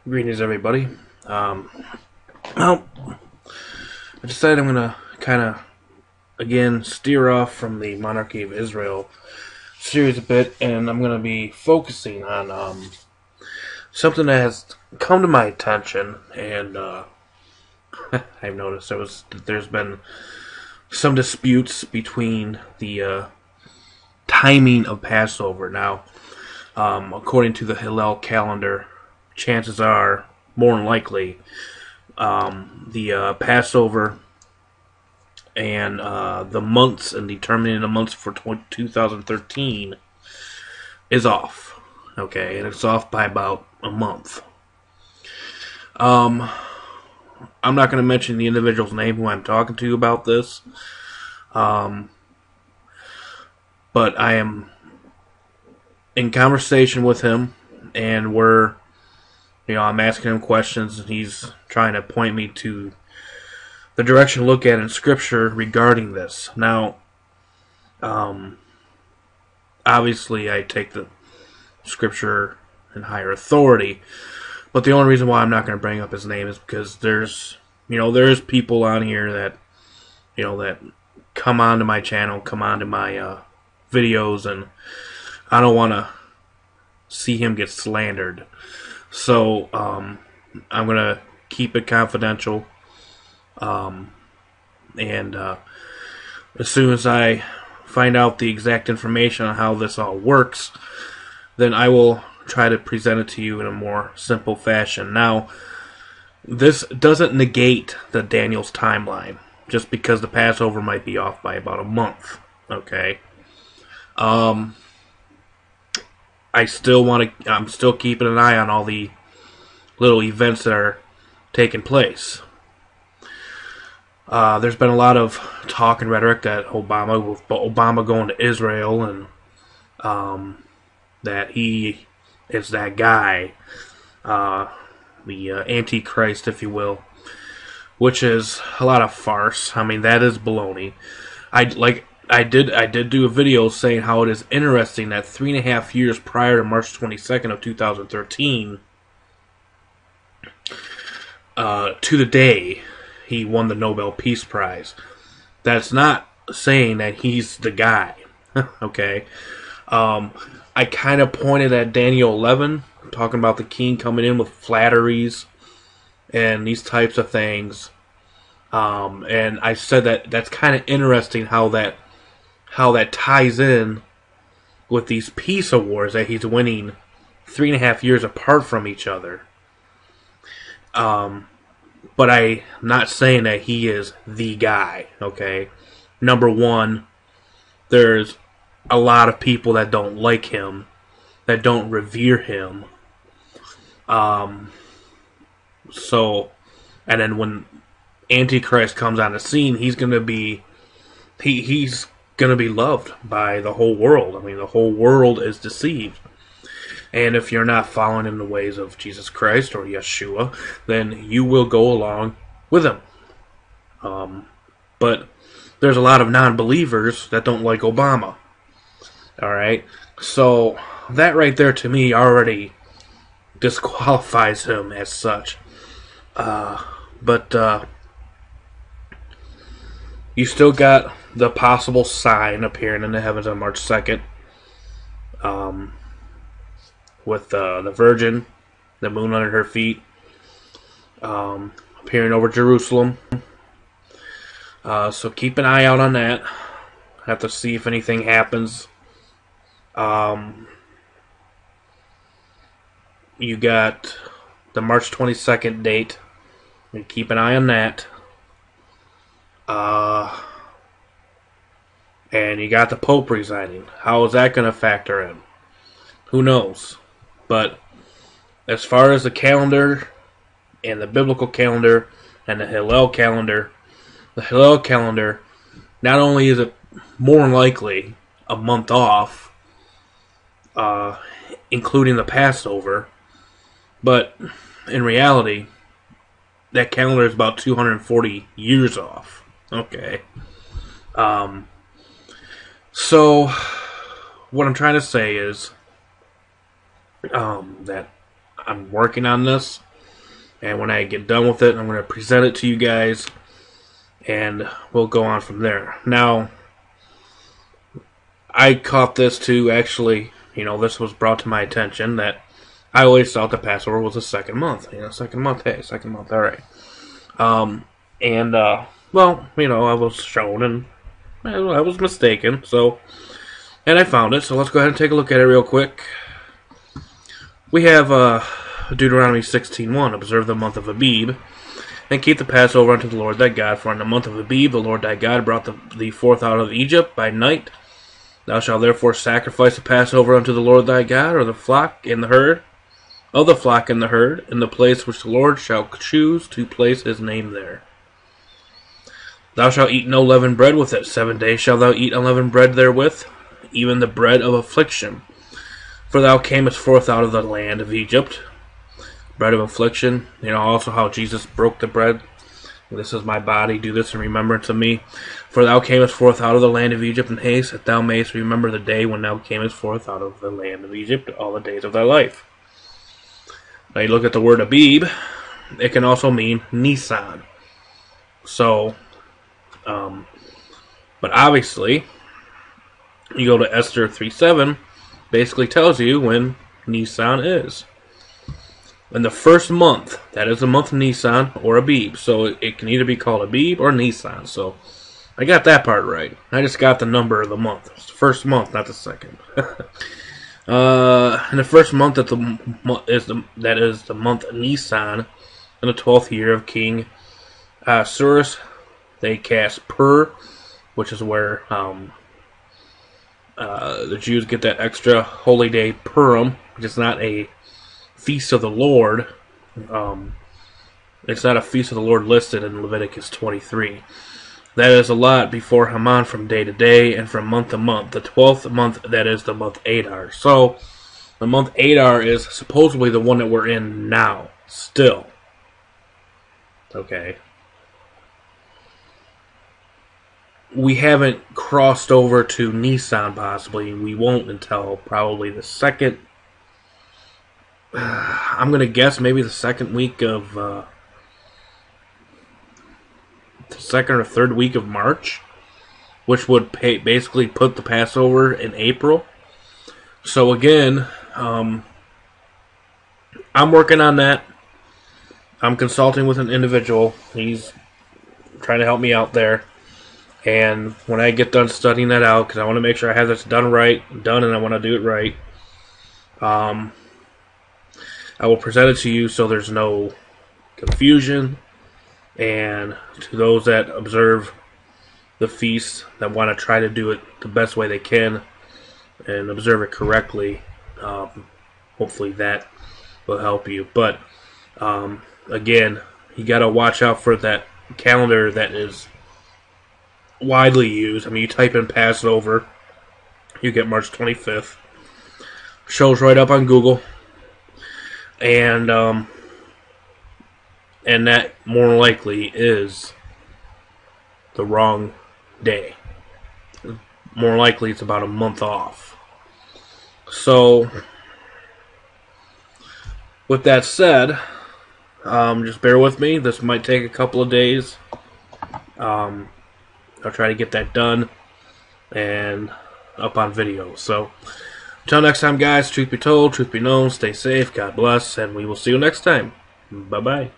Greetings, everybody. Well, I decided I'm going to kind of, again, steer off from the Monarchy of Israel series a bit, and I'm going to be focusing on something that has come to my attention, and I've noticed there's been some disputes between the timing of Passover. Now, according to the Hillel calendar, chances are, more than likely, the Passover and the months and determining the months for 2013 is off. Okay, and it's off by about a month. I'm not going to mention the individual's name who I'm talking to about this, but I am in conversation with him, and I'm asking him questions, and he's trying to point me to the direction to look at in Scripture regarding this. Now, obviously, I take the Scripture in higher authority, but the only reason why I'm not going to bring up his name is because there's people on here that come onto my channel, come onto my videos, and I don't want to see him get slandered. So, I'm going to keep it confidential. And as soon as I find out the exact information on how this all works, then I will try to present it to you in a more simple fashion. Now, this doesn't negate the Daniel's timeline, just because the Passover might be off by about a month. Okay? I'm still keeping an eye on all the little events that are taking place. There's been a lot of talk and rhetoric that Obama going to Israel, and that he is that guy, the Antichrist, if you will, which is a lot of farce. I mean, that is baloney. I did do a video saying how it is interesting that 3.5 years prior to March 22nd of 2013, to the day, he won the Nobel Peace Prize. That's not saying that he's the guy. Okay? I kind of pointed at Daniel 11, talking about the king coming in with flatteries and these types of things. And I said that that's kind of interesting how that ties in with these peace awards that he's winning 3.5 years apart from each other. But I'm not saying that he is the guy, okay? Number one, there's a lot of people that don't like him, that don't revere him. And then when Antichrist comes on the scene, he's gonna be loved by the whole world. I mean, the whole world is deceived. And if you're not following in the ways of Jesus Christ or Yeshua, then you will go along with him. But there's a lot of non-believers that don't like Obama. Alright? So, that right there to me already disqualifies him as such. But you still got the possible sign appearing in the heavens on March 2nd. With the Virgin, the moon under her feet, appearing over Jerusalem. So keep an eye out on that. Have to see if anything happens. You got the March 22nd date. Keep an eye on that. And you got the Pope resigning. How is that going to factor in? Who knows? But as far as the calendar and the biblical calendar and the Hillel calendar not only is it more than likely a month off, including the Passover, but in reality, that calendar is about 240 years off. Okay. So, what I'm trying to say is that I'm working on this. And when I get done with it, I'm going to present it to you guys, and we'll go on from there. Now, I caught this too, actually, this was brought to my attention that I always thought the Passover was the second month. Second month, hey, second month, alright. Well, I was shown, and I was mistaken, so, and I found it, so let's go ahead and take a look at it real quick. We have, Deuteronomy 16:1, observe the month of Abib, and keep the Passover unto the Lord thy God, for in the month of Abib the Lord thy God brought thee forth out of Egypt by night. Thou shalt therefore sacrifice the Passover unto the Lord thy God, or the flock and the herd, of the flock and the herd, in the place which the Lord shall choose to place his name there. Thou shalt eat no leavened bread with it. 7 days shalt thou eat unleavened bread therewith, even the bread of affliction. For thou camest forth out of the land of Egypt. Bread of affliction. Also how Jesus broke the bread. This is my body, do this in remembrance of me. For thou camest forth out of the land of Egypt in haste, that thou mayest remember the day when thou camest forth out of the land of Egypt all the days of thy life. Now you look at the word Abib, it can also mean Nisan. So, but obviously, you go to Esther 3:7, basically tells you when Nisan is. In the first month, that is the month of Nisan or Abib. So it can either be called Abib or Nisan. So I got that part right. I just got the number of the month. It's the first month, not the second. In the first month that is the month of Nisan, in the 12th year of King Cyrus, they cast Pur, which is where the Jews get that extra holy day Purim, which is not a feast of the Lord. It's not a feast of the Lord listed in Leviticus 23. That is a lot before Haman from day to day and from month to month. The 12th month, that is the month Adar. So, the month Adar is supposedly the one that we're in now. Still. Okay. We haven't crossed over to Nisan, possibly. We won't until probably the second... I'm going to guess maybe the second week of... the second or third week of March, which would basically put the Passover in April. So again, I'm working on that. I'm consulting with an individual. He's trying to help me out there. And when I get done studying that out, because I want to make sure I have this done and I want to do it right, I will present it to you so there's no confusion. And to those that observe the feast, that want to try to do it the best way they can and observe it correctly, hopefully that will help you. But again, you got to watch out for that calendar that is widely used. I mean, you type in Passover, you get March 25th. Shows right up on Google. And that more likely is the wrong day. More likely it's about a month off. So, with that said, just bear with me. This might take a couple of days. I'll try to get that done and up on video. So, until next time, guys, truth be told, truth be known, stay safe, God bless, and we will see you next time. Bye-bye.